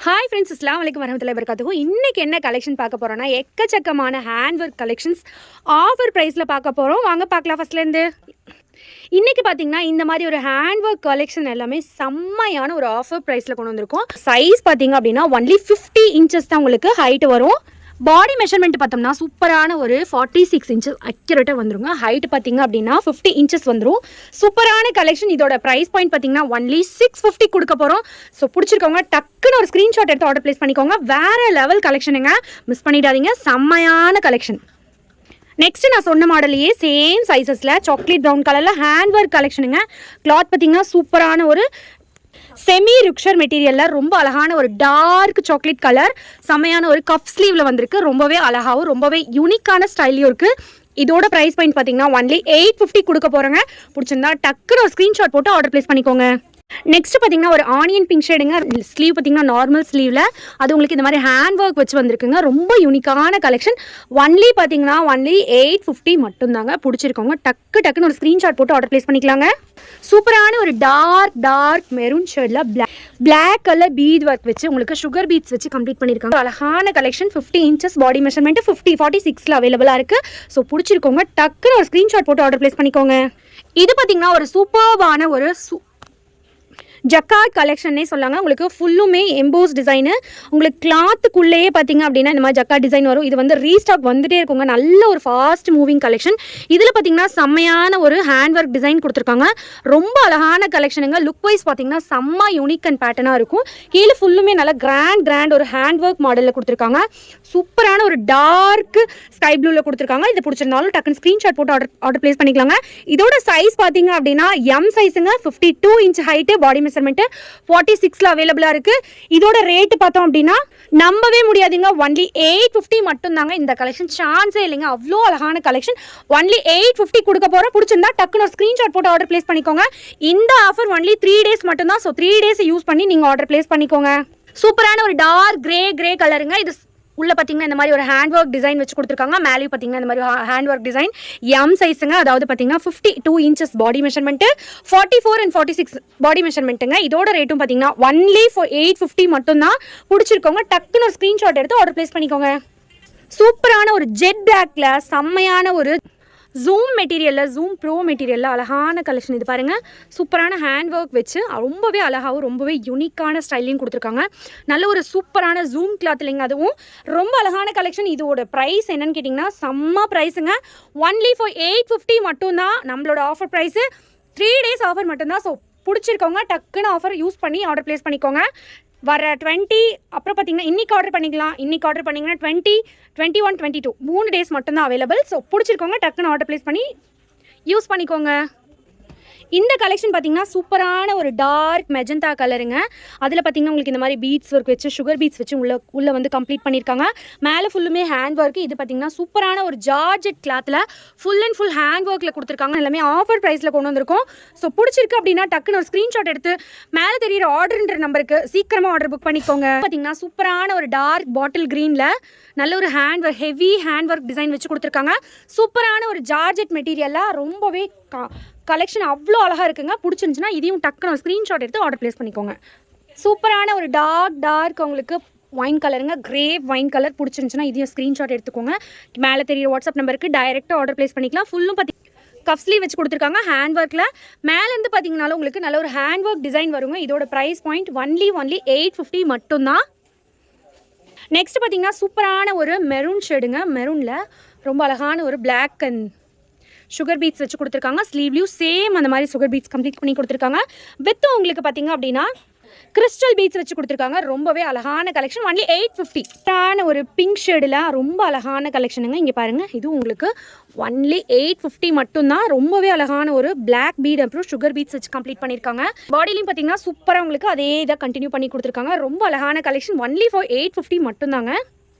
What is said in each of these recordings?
Hi friends, அஸ்ஸலாமு அலைக்கும் வரஹ்மத்துல்லாஹி வபரகாத்துஹு. இன்றைக்கி என்ன கலெக்ஷன் பார்க்க போகிறோன்னா, எக்கச்சக்கமான ஹேண்ட் ஒர்க் கலெக்ஷன்ஸ் ஆஃபர் ப்ரைஸில் பார்க்க போகிறோம். வாங்க பார்க்கலாம். ஃபஸ்ட்லேருந்து இன்றைக்கி பார்த்தீங்கன்னா இந்த மாதிரி ஒரு ஹேண்ட் ஒர்க் கலெக்ஷன் எல்லாமே செம்மையான ஒரு ஆஃபர் ப்ரைஸில் கொண்டு வந்திருக்கோம். சைஸ் பார்த்தீங்க அப்படின்னா ஒன்லி 50 இன்ச்சஸ் தான் உங்களுக்கு ஹைட் வரும். பாடி மெஷர்மெண்ட் பார்த்தோம்னா சூப்பரான ஒரு 46 இன்ச்சஸ் அக்யூரேட்டாக வந்துருங்க. ஹைட் பார்த்தீங்க அப்படின்னா 50 இன்ச்சஸ் வந்துடும். சூப்பரான கலெக்ஷன். இதோட ப்ரைஸ் பாயிண்ட் பார்த்தீங்கன்னா ஒன்லி 650 கொடுக்க போகிறோம். ஸோ பிடிச்சிருக்கவங்க டக்குன்னு ஒரு ஸ்க்ரீன்ஷாட் எடுத்து ஆர்டர் ப்ளேஸ் பண்ணிக்கோங்க. வேறு லெவல் கலெக்ஷனுங்க, மிஸ் பண்ணிடாதீங்க. செம்மையான கலெக்ஷன். நெக்ஸ்ட் நான் சொன்ன மாடலையே சேம் சைஸஸில் சாக்லேட் ப்ரௌன் கலரில் ஹேண்ட் ஒர்க் கலெக்ஷனுங்க. கிளாத் பார்த்தீங்கன்னா சூப்பரான ஒரு செமி ருக்ஷர் மெட்டீரியலில் ரொம்ப அழகான ஒரு டார்க் சாக்லேட் கலர், செம்மையான ஒரு கப் ஸ்லீவில் வந்திருக்கு. ரொம்பவே அழகாகவும் ரொம்பவே யூனிக்கான ஸ்டைலையும் இருக்குது. இதோட ப்ரைஸ் பாயிண்ட் பார்த்தீங்கன்னா ஒன்லி 850 கொடுக்க போகிறோங்க. பிடிச்சிருந்தா டக்குன்னு ஒரு ஸ்க்ரீன்ஷாட் போட்டு ஆர்டர் ப்ளேஸ் பண்ணிக்கோங்க. நெக்ஸ்ட் பார்த்தீங்கன்னா ஒரு ஆனியன் பிங்க் ஷேடுங்க. ஸ்லீவ் பார்த்தீங்கன்னா நார்மல் ஸ்லீவில் அது உங்களுக்கு இந்த மாதிரி ஹேண்ட் ஒர்க் வச்சு வந்திருக்குங்க. ரொம்ப யூனிக்கான கலெக்ஷன். ஒன்லி பார்த்தீங்கன்னா ஒன்லி 850 மட்டும்தாங்க. பிடிச்சிருக்கோங்க டக்குன்னு ஒரு ஸ்க்ரீன்ஷாட் போட்டு ஆர்டர் ப்ளேஸ் பண்ணிக்கலாங்க. சூப்பரான ஒரு டார்க் மெரூன் ஷேடில் பிளாக் கலர் பீட் ஒர்க் வச்சு உங்களுக்கு சுகர் பீட்ஸ் வச்சு கம்ப்ளீட் பண்ணியிருக்காங்க. அழகான கலெக்ஷன். 50 இன்ச்சஸ் பாடி மெஷர்மெண்ட் 46 அவைலபிளாக இருக்குது. ஸோ பிடிச்சிருக்கோங்க டக்குன்னு ஒரு ஸ்க்ரீன்ஷாட் போட்டு ஆர்டர் ப்ளேஸ் பண்ணிக்கோங்க. இது பார்த்தீங்கன்னா ஒரு சூப்பர்பான ஒரு ஜக்கார்ட் கலெக்ஷன்னே சொல்லாங்க. உங்களுக்கு ஃபுல்லுமே எம்போஸ் டிசைனு. உங்களுக்கு கிளாத்துக்குள்ளேயே பார்த்தீங்க அப்படின்னா இந்த மாதிரி ஜக்கார்ட் டிசைன் வரும். இது வந்து ரீஸ்டாக் வந்துட்டே இருக்குங்க. நல்ல ஒரு ஃபாஸ்ட் மூவிங் கலெக்ஷன். இதில் பார்த்தீங்கன்னா செம்மையான ஒரு ஹேண்ட் ஒர்க் டிசைன் கொடுத்துருக்காங்க. ரொம்ப அழகான கலெக்ஷனுங்க. லுக் வைஸ் பார்த்தீங்கன்னா செம்ம யூனிக் அண்ட் பேட்டர்னாக இருக்கும். கீழே ஃபுல்லுமே நல்லா கிராண்ட் ஒரு ஹேண்ட் ஒர்க் மாடலில் கொடுத்துருக்காங்க. சூப்பரான ஒரு டார்க் ஸ்கை ப்ளூவில் கொடுத்துருக்காங்க. இது பிடிச்சிருந்தாலும் டக்குன்னு ஸ்க்ரீன்ஷாட் போட்டு ஆர்டர் ப்ளேஸ் பண்ணிக்கலாங்க. இதோட சைஸ் பார்த்தீங்க அப்படின்னா எம் சைஸுங்க. 52 இன்ச் ஹைட்டு, பாடி மெஷர்மெண்ட் 46 அவைலபிளா இருக்கு. இதோட ரேட் பார்த்தோம் அப்படின்னா நம்பவே முடியாதுங்க. ஒன்லி 850 மட்டும் தாங்க. இந்த கலெக்ஷன் சான்ஸே இல்லைங்க. அவ்வளோ அழகான கலெக்ஷன். ஒன்லி 850 கொடுக்க போறோம். பிடிச்சிருந்தா டக்குன்னு ஒரு ஸ்கிரீன்ஷாட் போட்டு ஆர்டர் பிளேஸ் பண்ணிக்கோங்க. இந்த ஆஃபர் ஒன்லி 3 டேஸ் மட்டும் தான். ஸோ 3 டேஸ் யூஸ் பண்ணி நீங்க ஆர்டர் பிளேஸ் பண்ணிக்கோங்க. சூப்பரான ஒரு டார்க் கிரே கலருங்க. இது உள்ள பார்த்தீங்கன்னா இந்த மாதிரி ஒரு ஹேண்ட் ஒர்க் டிசைன் வச்சு கொடுத்துருக்காங்க. மேலேயும் பார்த்தீங்கன்னா இந்த மாதிரி ஹேண்ட் ஒர்க் டிசைன் எம் சைஸுங்க. அதாவது பார்த்தீங்கன்னா 52 இன்ச்சஸ் பாடி மெஷர்மெண்ட்டு, 44 and 46 பாடி மெஷர்மெண்ட்டுங்க. இதோட ரேட்டும் பார்த்தீங்கன்னா ஒன்லி 850 மட்டும்தான். பிடிச்சிருக்கோங்க டக்குன்னு ஒரு ஸ்க்ரீன்ஷாட் எடுத்து ஆர்டர் பிளேஸ் பண்ணிக்கோங்க. சூப்பரான ஒரு ஜெட் பிளாக்ல செம்மையான ஒரு ஜூம் மெட்டீரியலில், ஜூம் ப்ரோ மெட்டீரியலில் அழகான கலெக்ஷன். இது பாருங்கள், சூப்பரான ஹேண்ட் ஒர்க் வச்சு ரொம்பவே அழகாகவும் ரொம்பவே யூனிக்கான ஸ்டைலையும் கொடுத்துருக்காங்க. நல்ல ஒரு சூப்பரான ஜூம் கிளாத் இல்லைங்க. அதுவும் ரொம்ப அழகான கலெக்ஷன். இதோட ப்ரைஸ் என்னன்னு கேட்டிங்கன்னா செம்ம ப்ரைஸுங்க. ஒன்லி 850 மட்டும்தான் நம்மளோட ஆஃபர் ப்ரைஸு. 3 டேஸ் ஆஃபர் மட்டும்தான். ஸோ பிடிச்சிருக்கவங்க டக்குன்னு ஆஃபர் யூஸ் பண்ணி ஆர்டர் ப்ளேஸ் பண்ணிக்கோங்க. வர 20 அப்புறம் பார்த்தீங்கன்னா இன்றைக்கி ஆர்டர் பண்ணிக்கலாம். இன்றைக்கி ஆர்டர் பண்ணிங்கன்னா 20, 21, 22 3 டேஸ் மட்டும்தான் அவைலபிள். ஸோ பிடிச்சிருக்கோங்க டக்குன்னு ஆர்டர் ப்ளேஸ் பண்ணி யூஸ் பண்ணிக்கோங்க. இந்த கலெக்ஷன் பார்த்தீங்கன்னா சூப்பரான ஒரு டார்க் மெஜந்தா கலருங்க. அதில் பார்த்தீங்கன்னா உங்களுக்கு இந்த மாதிரி பீட்ஸ் ஒர்க் வச்சு சுகர் பீட்ஸ் வச்சு உள்ள வந்து கம்ப்ளீட் பண்ணியிருக்காங்க. மேலே ஃபுல்லுமே ஹேண்ட் ஒர்க்கு. இது பார்த்தீங்கன்னா சூப்பரான ஒரு ஜார்ஜெட் கிளாத்தில் ஃபுல் அண்ட் ஃபுல் ஹேண்ட் ஒர்க்கில் கொடுத்துருக்காங்க. எல்லாமே ஆஃபர் ப்ரைஸில் கொண்டு வந்திருக்கோம். ஸோ பிடிச்சிருக்கு அப்படின்னா டக்குன்னு ஒரு ஸ்க்ரீன்ஷாட் எடுத்து மேலே தெரியிற ஆர்டர்ன்ற நம்பருக்கு சீக்கிரமாக ஆர்டர் புக் பண்ணிக்கோங்க. பார்த்தீங்கன்னா சூப்பரான ஒரு டார்க் பாட்டில் க்ரீனில் நல்ல ஒரு hand work, heavy hand work design வச்சு கொடுத்துருக்காங்க. சூப்பரான ஒரு ஜார்ஜெட் மெட்டீரியலாக ரொம்பவே கலெக்ஷன் அவ்வளோ அழகாக இருக்குங்க. பிடிச்சிருந்துச்சுன்னா இதையும் டக்குன்னு ஒரு ஸ்க்ரீன்ஷாட் எடுத்து ஆர்டர் ப்ளேஸ் பண்ணிக்கோங்க. சூப்பரான ஒரு டார்க் உங்களுக்கு ஒயின் கலருங்க, கிரேப் ஒயின் கலர். பிடிச்சிருந்துச்சுன்னா இதையும் ஸ்க்ரீன்ஷாட் எடுத்துக்கோங்க. மேலே தெரியுற வாட்ஸ்அப் நம்பருக்கு டைரெக்டாக ஆர்டர் ப்ளேஸ் பண்ணிக்கலாம். ஃபுல்லும் கப் ஸ்லீவ் வச்சு கொடுத்துருக்காங்க ஹேண்ட் ஒர்க்கில். மேலேருந்து பார்த்தீங்கன்னாலும் உங்களுக்கு நல்ல ஒரு ஹேண்ட் ஒர்க் டிசைன் வருங்க. இதோட ப்ரைஸ் பாயிண்ட் ஒன்லி 850 மட்டும்தான். நெக்ஸ்ட் பார்த்தீங்கன்னா சூப்பரான ஒரு மெரூன் ஷேடுங்க. மெரூனில் ரொம்ப அழகான ஒரு பிளாக் அண்ட் சுகர் பீட்ஸ் வச்சு கொடுத்துருக்காங்க. ஸ்லீவ்லையும் சேம் அந்த மாதிரி சுகர் பீட்ஸ் கம்ப்ளீட் பண்ணி கொடுத்துருக்காங்க. வித் உங்களுக்கு பார்த்தீங்க அப்படின்னா கிறிஸ்டல் பீட்ஸ் வச்சு கொடுத்துருக்காங்க. ரொம்பவே அழகான கலெக்ஷன். ஒன்லி 850. ஒரு பிங்க் ஷேடில் ரொம்ப அழகான கலெக்ஷனுங்க. இங்கே பாருங்கள், இது உங்களுக்கு ஒன்லி 850 மட்டும்தான். ரொம்பவே அழகான ஒரு பிளாக் பீட் அப்புறம் சுகர் பீட்ஸ் வச்சு கம்ப்ளீட் பண்ணியிருக்காங்க. பாடிலையும் பார்த்தீங்கன்னா சூப்பராக உங்களுக்கு அதே இதை கண்டினியூ பண்ணி கொடுத்துருக்காங்க. ரொம்ப அழகான கலெக்ஷன். ஒன்லி 850 மட்டும்தாங்க.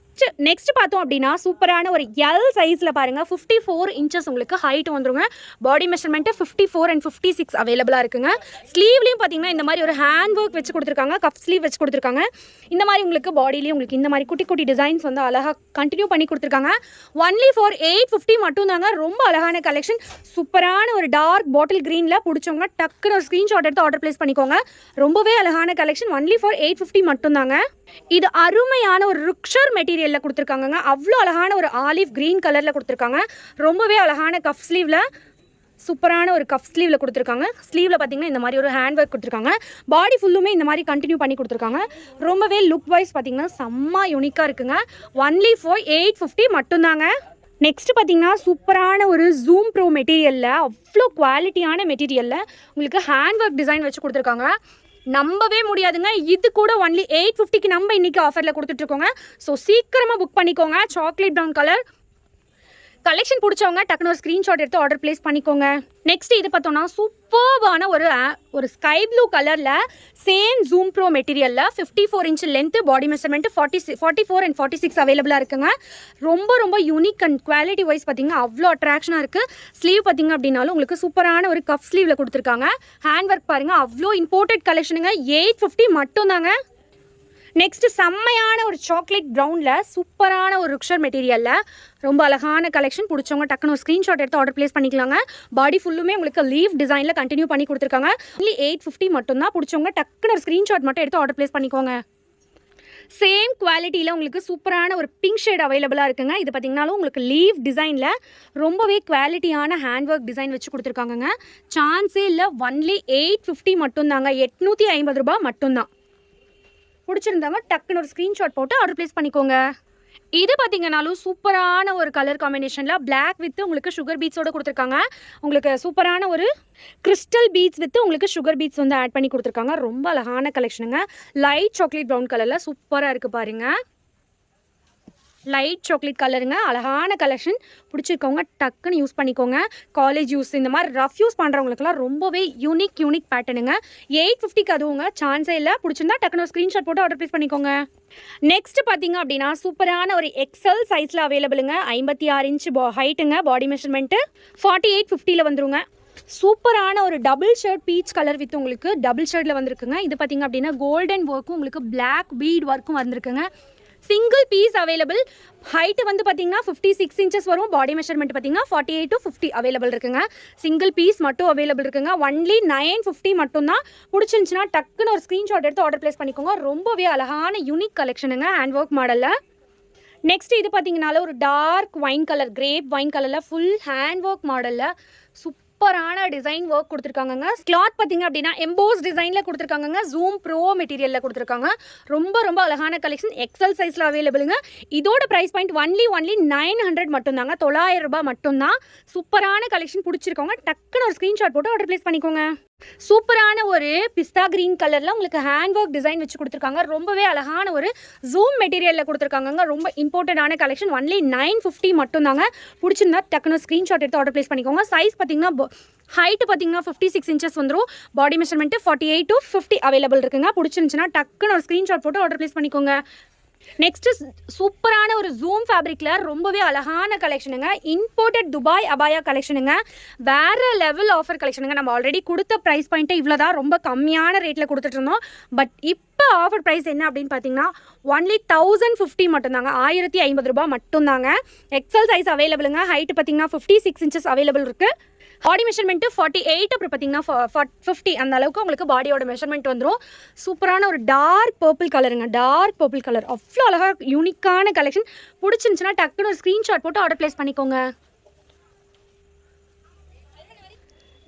நெக்ஸ்ட் பார்த்தோம் அப்படின்னா சூப்பரான ஒரு எல் சைஸில் பாருங்கள், 54 இன்ச்சஸ் உங்களுக்கு ஹைட் வந்துருங்க. பாடி மெஷர்மெண்ட்டு 54 and 56 அவைலபிளாக இருக்குங்க. ஸ்லீவ்லையும் பார்த்தீங்கன்னா இந்த மாதிரி ஒரு ஹேண்ட் ஒர்க் வச்சு கொடுத்துருக்காங்க. கப் ஸ்லீவ் வச்சு கொடுத்துருக்காங்க. இந்த மாதிரி உங்களுக்கு பாடிலையும் உங்களுக்கு இந்த மாதிரி குட்டி டிசைன்ஸ் வந்து அழகாக கண்டினியூ பண்ணி கொடுத்துருக்காங்க. ஒன்லி 850 மட்டும் தாங்க. ரொம்ப அழகான கலெக்ஷன். சூப்பரான ஒரு டார்க் பாட்டில் க்ரீனில் பிடிச்சவங்க டக்குன்னு ஒரு ஸ்க்ரீன்ஷாட் எடுத்து ஆர்டர் ப்ளேஸ் பண்ணிக்கோங்க. ரொம்பவே அழகான கலெக்ஷன். ஒன்லி 850 மட்டும் தாங்க. இது அருமையான ஒரு ருக்ஷர் மெட்டீரியலில் கொடுத்துருக்காங்கங்க. அவ்வளோ அழகான ஒரு ஆலிவ் க்ரீன் கலரில் கொடுத்துருக்காங்க. ரொம்பவே அழகான கஃப் ஸ்லீவில் சூப்பரான ஒரு கஃப் ஸ்லீவில் கொடுத்துருக்காங்க. ஸ்லீவில் பார்த்தீங்கன்னா இந்த மாதிரி ஒரு ஹேண்ட் ஒர்க் கொடுத்துருக்காங்க. பாடி ஃபுல்லுமே இந்த மாதிரி கண்டினியூ பண்ணி கொடுத்துருக்காங்க. ரொம்பவே லுக் வைஸ் பார்த்தீங்கன்னா செம்ம யூனிக்காக இருக்குங்க. ஒன்லி ஃபார் 850 மட்டும்தாங்க. நெக்ஸ்ட் பார்த்தீங்கன்னா சூப்பரான ஒரு ஜூம் ப்ரோ மெட்டீரியலில் அவ்வளோ குவாலிட்டியான மெட்டீரியலில் உங்களுக்கு ஹேண்ட் ஒர்க் டிசைன் வச்சு கொடுத்துருக்காங்க. நம்பவே முடியாதுங்க. இது கூட ஒன்லி 850க்கு நம்ம இன்றைக்கி ஆஃபரில் கொடுத்துட்ருக்கோங்க. ஸோ சீக்கிரமாக புக் பண்ணிக்கோங்க. சாக்லேட் ப்ரௌன் கலர் கலெக்ஷன் பிடிச்சவங்க டக்குனு ஒரு ஸ்க்ரீன்ஷாட் எடுத்து ஆர்டர் ப்ளேஸ் பண்ணிக்கோங்க. நெக்ஸ்ட் இது பார்த்தோன்னா சூப்பர்பான ஒரு ஸ்கை ப்ளூ கலரில் சேம் ஜூம் ப்ரோ மெட்டீரியலில் 54 inch length, body measurement 44 and 46 அவைலபிளாக இருக்குங்க. ரொம்ப யூனிக் அண்ட் குவாலிட்டி வைஸ் பார்த்தீங்கன்னா அவ்வளோ அட்ராக்ஷனாக இருக்குது. ஸ்லீவ் பார்த்தீங்க அப்படின்னாலும் உங்களுக்கு சூப்பரான ஒரு கப் ஸ்லீவில் கொடுத்துருக்காங்க. ஹேண்ட் ஒர்க் பாருங்கள், அவ்வளோ இம்போர்ட்டட் கலெக்ஷனுங்க. 850 மட்டும்தாங்க. நெக்ஸ்ட் செம்மையான ஒரு சாக்லேட் ப்ரௌனில் சூப்பரான ஒரு ருக்ஷர் மெட்டீரியலில் ரொம்ப அழகான கலெக்ஷன் பிடிச்சவங்க டக்குன்னு ஒரு ஸ்க்ரீன்ஷாட் எடுத்து ஆர்டர் ப்ளேஸ் பண்ணிக்கலாங்க. பாடி ஃபுல்லுமே உங்களுக்கு லீவ் டிசைனில் கண்டினியூ பண்ணி கொடுத்துருக்காங்க. ஒன்லி 850 மட்டும்தான். பிடிச்சவங்க டக்குன்னு ஒரு ஸ்க்ரீன்ஷாட் மட்டும் எடுத்து ஆர்டர் ப்ளேஸ் பண்ணிக்கோங்க. சேம் குவாலிட்டியில் உங்களுக்கு சூப்பரான ஒரு பிங்க் ஷேட் அவைலபிளாக இருக்குங்க. இது பார்த்திங்கனாலும் உங்களுக்கு லீவ் டிசைனில் ரொம்பவே குவாலிட்டியான ஹேண்ட் ஒர்க் டிசைன் வச்சு கொடுத்துருக்காங்கங்க. சான்ஸே இல்லை. ஒன்லி 850 மட்டும்தாங்க. 850 ரூபாய் மட்டும்தான். பிடிச்சிருந்தாங்க டக்குன்னு ஒரு ஸ்க்ரீன்ஷாட் போட்டு ஆர்டர் ப்ளேஸ் பண்ணிக்கோங்க. இது பார்த்தீங்கன்னாலும் சூப்பரான ஒரு கலர் காம்பினேஷனில் பிளாக் வித் உங்களுக்கு சுகர் பீட்ஸோடு கொடுத்துருக்காங்க. உங்களுக்கு சூப்பரான ஒரு கிறிஸ்டல் பீட்ஸ் வித் உங்களுக்கு சுகர் பீட்ஸ் வந்து ஆட் பண்ணி கொடுத்துருக்காங்க. ரொம்ப அழகான கலெக்ஷனுங்க. லைட் சாக்லேட் ப்ரௌன் கலரில் சூப்பராக இருக்குது பாருங்கள். லைட் சாக்லேட் கலருங்க. அழகான கலெக்ஷன். பிடிச்சிருக்கவங்க டக்குன்னு யூஸ் பண்ணிக்கோங்க. காலேஜ் யூஸ் இந்த மாதிரி ரஃப் யூஸ் பண்ணுறவங்களுக்குலாம் ரொம்பவே யூனிக் பேட்டர்னுங்க. 850க்கு அதுவுங்க சான்ஸே இல்லை. பிடிச்சிருந்தா டக்குன்னு ஒரு ஸ்க்ரீன்ஷாட் போட்டு ஆர்டர் ப்ளேஸ் பண்ணிக்கோங்க. நெக்ஸ்ட் பார்த்தீங்க அப்படின்னா சூப்பரான ஒரு எக்ஸல் சைஸில் அவைலபிளுங்க. 56 இன்ச் ஹைட்டுங்க. பாடி மெஷர்மெண்ட்டு 4850 வந்துருங்க. சூப்பரான ஒரு double shirt peach colour with உங்களுக்கு டபுள் ஷர்ட்டில் வந்திருக்குங்க. இது பார்த்தீங்க அப்படின்னா கோல்டன் ஒர்க்கும் உங்களுக்கு பிளாக் பீட் ஒர்க்கும் வந்திருக்குங்க. Single piece available. ஹைட்டு வந்து பார்த்தீங்கன்னா 56 இன்ச்சஸ் வரும். பாடி மெஷர்மெண்ட் பார்த்தீங்கன்னா 48 to 50 அவைலபிள் இருக்குங்க. சிங்கிள் பீஸ் மட்டும் அவைலபிள் இருக்குங்க. ஒன்லி 950 மட்டும்தான். பிடிச்சிருந்துச்சுன்னா டக்குன்னு ஒரு ஸ்க்ரீன்ஷாட் எடுத்து ஆர்டர் ப்ளேஸ் பண்ணிக்கோங்க. ரொம்பவே அழகான யூனிக் கலெக்ஷனுங்க ஹேண்ட் ஒர்க் மாடலில். நெக்ஸ்ட் இது பார்த்தீங்கன்னால ஒரு dark wine colour, grape wine கலரில் ஃபுல் ஹேண்ட் ஒர்க் மாடலில் சூப்பரான டிசைன் ஒர்க் கொடுத்துருக்காங்க. கிளாத் பார்த்தீங்க அப்படின்னா எம்போஸ் டிசைனில் கொடுத்துருக்காங்க. ஜூம் ப்ரோ மெட்டீரியலில் கொடுத்துருக்காங்க. ரொம்ப அழகான கலெக்ஷன். எக்ஸல் சைஸில் அவைலபிளுங்க. இதோட ப்ரைஸ் பாயிண்ட் ஒன்லி 900 மட்டும்தாங்க. 900 ரூபாய் மட்டும்தான். சூப்பரான கலெக்ஷன். பிடிச்சிருக்கவங்க டக்குன்னு ஒரு ஸ்க்ரீன்ஷாட் போட்டு ஆர்டர் ப்ளேஸ் பண்ணிக்கோங்க. சூப்பரான ஒரு பிஸ்தா கிரீன் கலரில் உங்களுக்கு ஹேண்ட் ஒர்க் டிசைன் வச்சு கொடுத்துருக்காங்க. ரொம்பவே அழகான ஒரு ஜூம் மெட்டீரியலில் கொடுத்துருக்காங்க. ரொம்ப இம்பார்ட்டண்டான கலெக்ஷன். ஒன்லி 950 மட்டும்தாங்க. பிடிச்சிருந்தா டக்குன்னு ஸ்க்ரீன்ஷாட் எடுத்து ஆர்டர் ப்ளேஸ் பண்ணிக்கோங்க. சைஸ் பார்த்தீங்கன்னா ஹைட்டு பார்த்தீங்கன்னா 56 இன்ச்சஸ் வந்துடும். பாடி மெஷர்மெண்ட்டு 48 to 50 அவைலபிள் இருக்குங்க. பிடிச்சிருந்துச்சுன்னா டக்குன்னு ஒரு ஸ்க்ரீன்ஷாட் போட்டு ஆர்டர் ப்ளேஸ் பண்ணிக்கோங்க. நெக்ஸ்ட்டு சூப்பரான ஒரு ஜூம் ஃபேப்ரிக்கில் ரொம்பவே அழகான கலெக்ஷனுங்க. Imported Dubai அபாயா கலெக்ஷனுங்க. வேறு லெவல் ஆஃபர் கலெக்ஷனுங்க. நம்ம ஆல்ரெடி கொடுத்த ப்ரைஸ் பாயிண்ட்டே இவ்வளோ தான். ரொம்ப கம்மியான ரேட்டில் கொடுத்துட்ருந்தோம். பட் இப்போ ஆஃபர் ப்ரைஸ் என்ன அப்படின்னு பார்த்தீங்கன்னா ஒன்லி 1050 மட்டும்தாங்க. 1050 ரூபாய் மட்டும்தாங்க. XL size அவைலபிளுங்க. ஹைட்டு பார்த்தீங்கன்னா 56 இன்ச்சஸ் அவைலபிள் இருக்குது. பாடி மெஷர்மெண்ட்டு 48, அப்புறம் பார்த்தீங்கன்னா 50 அந்த அளவுக்கு உங்களுக்கு பாடியோட மெஷர்மெண்ட் வந்துடும். சூப்பரான ஒரு டார்க் பர்பிள் கலருங்க. டார்க் பர்பிள் கலர் அவ்வளோ அழகாக யூனிக்கான கலெக்ஷன். பிடிச்சிருந்துச்சுன்னா டக்குன்னு ஒரு ஸ்க்ரீன்ஷாட் போட்டு ஆர்டர் ப்ளேஸ் பண்ணிக்கோங்க.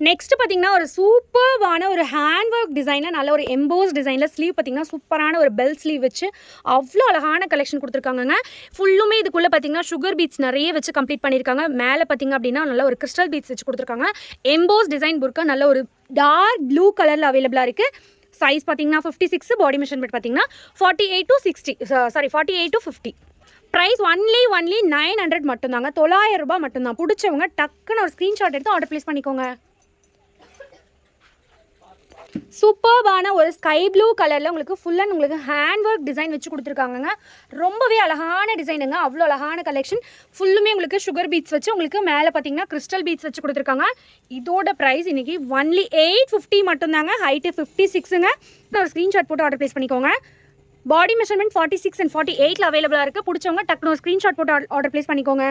நெக்ஸ்ட் பார்த்தீங்கன்னா ஒரு சூப்பர்வான ஒரு ஹேண்ட் ஒர்க் டிசைனில் நல்ல ஒரு எம்போஸ் டிசைனில் ஸ்லீவ் பார்த்தீங்கன்னா சூப்பரான ஒரு பெல் ஸ்லீவ் வச்சு அவ்வளோ அழகான கலெக்ஷன் கொடுத்துருக்காங்க. ஃபுல்லுமே இதுக்குள்ளே பார்த்தீங்கன்னா சுகர் பீட்ஸ் நிறைய வச்சு கம்ப்ளீட் பண்ணியிருக்காங்க. மேலே பார்த்தீங்க அப்படின்னா நல்ல ஒரு கிறிஸ்டல் பீட்ஸ் வச்சு கொடுத்துருக்காங்க. எம்போஸ் டிசைன் புர்க்கா நல்ல ஒரு டார்க் ப்ளூ கலரில் அவைலபிளாக இருக்குது. சைஸ் பார்த்தீங்கன்னா 56. பாடி மெஷர்மெண்ட் பார்த்தீங்கன்னா 48 to 50. ப்ரைஸ் ஒன்லி 900 மட்டும்தாங்க. 900 ரூபாய் மட்டும்தான். பிடிச்சவங்க டக்குன்னு ஒரு ஸ்க்ரீன்ஷாட் எடுத்து ஆர்டர் ப்ளேஸ் பண்ணிக்கோங்க. சூப்பர்பான ஒரு ஸ்கை ப்ளூ கலரில் உங்களுக்கு ஃபுல் அண்ட் உங்களுக்கு ஹேண்ட் ஒர்க் டிசைன் வச்சு கொடுத்துருக்காங்க. ரொம்பவே அழகான டிசைனுங்க. அவ்வளோ அழகான கலெக்ஷன். ஃபுல்லுமே உங்களுக்கு சுகர் பீட்ஸ் வச்சு உங்களுக்கு மேலே பார்த்தீங்கன்னா கிறிஸ்டல் பீட்ஸ் வச்சு கொடுத்துருக்காங்க. இதோட ப்ரைஸ் இன்றைக்கி ஒன்லி 850 மட்டும்தாங்க. ஹைட்டு 56ங்க. ஒரு ஸ்க்ரீன்ஷாட் போட்டு ஆர்டர் ப்ளேஸ் பண்ணிக்கோங்க. பாடி மெஷர்மெண்ட் 46 and 48 அவைலபிளாக இருக்குது. பிடிச்சவங்க டக்குனு ஒரு ஸ்க்ரீன்ஷாட் போட்டு ஆர்டர் ப்ளேஸ் பண்ணிக்கோங்க.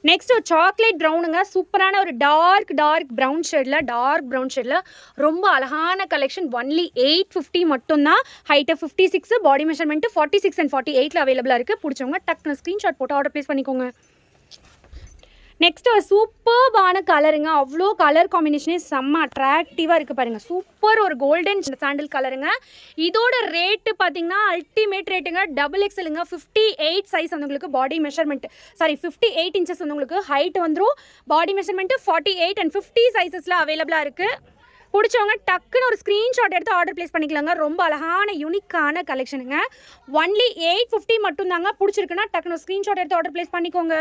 நெக்ஸ்ட் ஒரு சாக்லேட் ப்ரௌனுங்க, சூப்பரான ஒரு டார்க் ப்ரௌன் ஷேடில் ரொம்ப அழகான கலெக்ஷன். ஒன்லி 850 மட்டும்தான். ஹைட்டு 56, பாடி மெஷர்மெண்ட்டு 46 and 48 அவைலபிளாக இருக்குது. பிடிச்சவங்க டக்குன்னு ஸ்க்ரீன்ஷாட் போட்டு ஆர்டர் ப்ளேஸ் பண்ணிக்கோங்க. நெக்ஸ்ட் ஒரு சூப்பர்பான கலருங்க, அவ்வளோ கலர் காம்பினேஷனே செம்ம அட்ராக்டிவாக இருக்குது பாருங்கள். சூப்பர் ஒரு கோல்டன் சாண்டில் கலருங்க. இதோட ரேட்டு பார்த்தீங்கன்னா அல்டிமேட் ரேட்டுங்க. XXLங்க. 58 சைஸ் வந்து உங்களுக்கு பாடி மெஷர்மெண்ட், 58 இன்ச்சஸ் வந்து உங்களுக்கு ஹைட் வந்துடும். பாடி மெஷர்மெண்ட்டு 48 and 50 சைஸஸில் அவைலபிளாக இருக்குது. பிடிச்சவங்க டக்குன்னு ஒரு ஸ்க்ரீன்ஷாட் எடுத்து ஆர்டர் ப்ளேஸ் பண்ணிக்கலாங்க. ரொம்ப அழகான யூனிக்கான கலெக்ஷனுங்க. ஒன்லி 850 மட்டும்தாங்க. பிடிச்சிருக்குன்னா டக்குன்னு ஒரு ஸ்க்ரீன்ஷாட் எடுத்து ஆர்டர் ப்ளேஸ் பண்ணிக்கோங்க.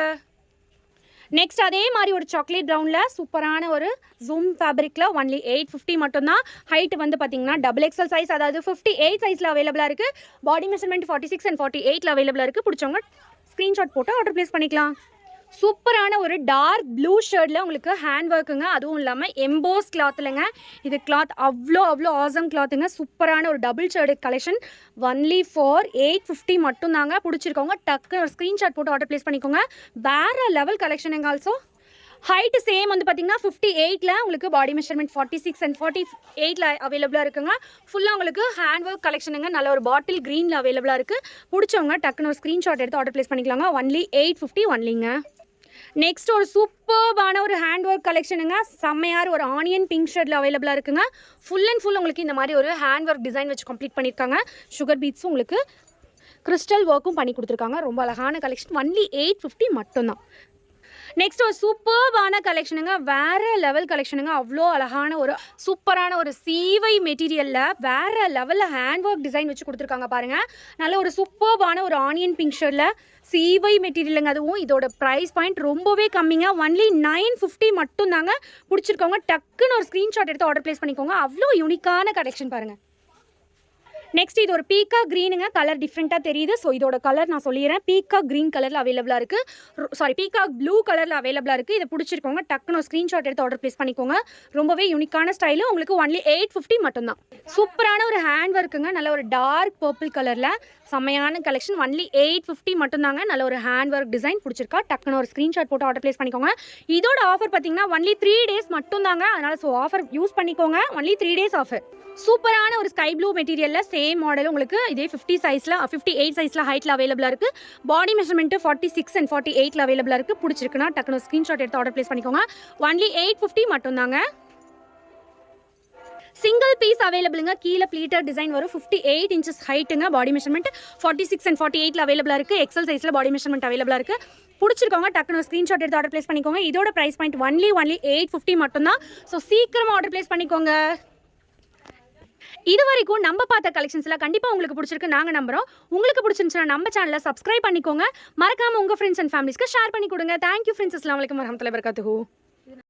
நெக்ஸ்ட் அதே மாதிரி ஒரு சாக்லேட் ப்ரௌனில் சூப்பரான ஒரு ஜூம் ஃபேப்ரிக்கில் ஒன்லி 850 மட்டும்தான். ஹைட் வந்து பார்த்தீங்கன்னா XXL சைஸ், அதாவது 58 சைஸில் அவைலபிளாக இருக்குது. பாடி மெஷர்மெண்ட் 46 and 48 அவைலபிளாக இருக்குது. பிடிச்சவங்க ஸ்க்ரீன்ஷாட் போட்டு ஆர்டர் ப்ளேஸ் பண்ணிக்கலாம். சூப்பரான ஒரு டார்க் ப்ளூ ஷர்ட்டில் உங்களுக்கு ஹேண்ட் ஒர்க்குங்க, அதுவும் இல்லாமல் எம்போஸ் கிளாத்லங்க. இது கிளாத் அவ்வளோ ஆசம் கிளாத்துங்க. சூப்பரான ஒரு double shirt collection. Only for 850 மட்டும்தாங்க. பிடிச்சிருக்கவங்க டக்கு ஒரு ஸ்க்ரீன்ஷாட் போட்டு ஆர்டர் ப்ளேஸ் பண்ணிக்கோங்க. வேறு லெவல் கலெக்ஷனுங்க. ஆல்சோ ஹைட்டு சேம் வந்து பார்த்தீங்கன்னா 58ல் உங்களுக்கு பாடி மெஷர்மெண்ட் 46 and 48 அவைலபிளாக இருக்குங்க. ஃபுல்லாக உங்களுக்கு ஹேண்ட் ஒர்க் கலெக்ஷனுங்க. நல்ல ஒரு பாட்டில் க்ரீனில் அவைலபிளாக இருக்குது. பிடிச்சவங்க டக்குன்னு ஒரு ஸ்க்ரீன்ஷாட் எடுத்து ஆர்டர் ப்ளேஸ் பண்ணிக்கலாங்க. ஒன்லி 850 ஒன்லிங்க. நெக்ஸ்ட் ஒரு சூப்பர்பான ஒரு ஹேண்ட் ஒர்க் கலெக்ஷனுங்க. செம்மையார் ஒரு ஆனியன் பிங்க் ஷர்ட்டில் அவைலபிளாக இருக்குங்க. ஃபுல் அண்ட் ஃபுல் உங்களுக்கு இந்த மாதிரி ஒரு ஹேண்ட் ஒர்க் டிசைன் வச்சு கம்ப்ளீட் பண்ணியிருக்காங்க. சுகர் பீட்ஸும் உங்களுக்கு கிறிஸ்டல் ஒர்க்கும் பண்ணி கொடுத்துருக்காங்க. ரொம்ப அழகான கலெக்ஷன். ஒன்லி 850 மட்டும்தான். நெக்ஸ்ட் ஒரு சூப்பர்பான கலெக்ஷனுங்க, வேறு லெவல் கலெக்ஷனுங்க. அவ்வளோ அழகான ஒரு சூப்பரான ஒரு சீவை மெட்டீரியலில் வேறு லெவலில் ஹேண்ட் ஒர்க் டிசைன் வச்சு கொடுத்துருக்காங்க பாருங்கள். நல்ல ஒரு சூப்பர்பான ஒரு ஆனியன் பிங்க் ஷர்ட்டில் சீவை மெட்டீரியலுங்க. அதுவும் இதோட ப்ரைஸ் பாயிண்ட் ரொம்பவே கம்மிங்க. ஒன்லி 950 மட்டும்தாங்க. பிடிச்சிருக்கவங்க டக்குன்னு ஒரு ஸ்க்ரீன்ஷாட் எடுத்து ஆர்டர் ப்ளேஸ் பண்ணிக்கோங்க. அவ்வளோ யூனிக்கான கலெக்ஷன் பாருங்கள். நெக்ஸ்ட் இது ஒரு பீக்கா க்ரீனுங்க. கலர் டிஃப்ரெண்ட்டாக தெரியுது. ஸோ இதோட கலர் நான் சொல்லிடுறேன். பீக்கா க்ரீன் கலரில் அவைலபிளாக இருக்குது. பீக்கா ப்ளூ கலரில் அவைலபிளாக இருக்குது. இதை பிடிச்சிருக்கோங்க டக்குன்னு ஸ்க்ரீன்ஷாட் எடுத்து ஆர்டர் ப்ளேஸ் பண்ணிக்கோங்க. ரொம்பவே யூனிக்கான ஸ்டைலு. உங்களுக்கு ஒன்லி 850 மட்டும்தான். சூப்பரான ஒரு ஹேண்ட் ஒர்க்குங்க. நல்ல ஒரு டார்க் பர்பிள் கலரில் செம்மையான கலெக்ஷன். ஒன்லி 850 மட்டும்தாங்க. நல்ல ஒரு ஹேண்ட் ஒர்க் டிசைன் பிடிச்சிருக்கா டக்குன்னு ஒரு ஸ்க்ரீன்ஷாட் போட்டு ஆர்டர் ப்ளேஸ் பண்ணிக்கோங்க. இதோட ஆஃபர் பார்த்தீங்கன்னா ஒன்லி 3 days மட்டும்தாங்க. அதனால் ஸோ ஆஃபர் யூஸ் பண்ணிக்கோங்க. Only 3 days offer. சூப்பரான ஒரு ஸ்கை ப்ளூ மெட்டீரியலில் சேம் மாடல் உங்களுக்கு இதே 58 சைஸில் ஹைட்டில் அவைலபிளாக இருக்குது. பாடி மெஷர்மெண்ட்டு 46 and 48 அவைலபிளாக இருக்குது. பிடிச்சிருக்குன்னா டக்குனு ஸ்க்ரீன்ஷாட் எடுத்து ஆர்டர் ப்ளேஸ் பண்ணிக்கோங்க. ஒன்லி 850 மட்டும்தாங்க. சிங்கிள் பீஸ் அவைலபிளுங்க. கீழே ப்ளீட்டர் டிசைன் வரும். 58 இன்ச்சஸ் ஹைட்டுங்க. பாடி மெஷர்மெண்ட் 46 and 48 அவைலபிளாக இருக்குது. எக்ஸல் சைஸில் பாடி மெஷர்மெண்ட் அவைலபிளாக இருக்குது. பிடிச்சிருக்கவங்க டக்குனு ஸ்க்ரீன்ஷாட் எடுத்து ஆர்டர் ப்ளேஸ் பண்ணிக்கோங்க. இதோட ப்ரைஸ் பாயிண்ட் ஒன்லி 850 மட்டும்தான். ஸோ சீக்கிரமாக ஆர்டர் ப்ளேஸ் பண்ணிக்கோங்க. இது வரைக்கும் நம்ம பார்த்த கலெக்ஷன்ஸ்லாம் கண்டிப்பாக உங்களுக்கு பிடிச்சிருக்கு நாங்கள் நம்புகிறோம். உங்களுக்கு பிடிச்சிருந்துச்சுன்னா நம்ம சேனலை சப்ஸ்கிரைப் பண்ணிக்கோங்க. மறக்காமல் உங்கள் ஃப்ரெண்ட்ஸ் அண்ட் ஃபேமிலிஸ்க்கு ஷேர் பண்ணி கொடுங்க. Thank you friends. அஸ்ஸலாமு அலைக்கும் வரஹ்மத்துல்லாஹி வபரகாத்துஹு.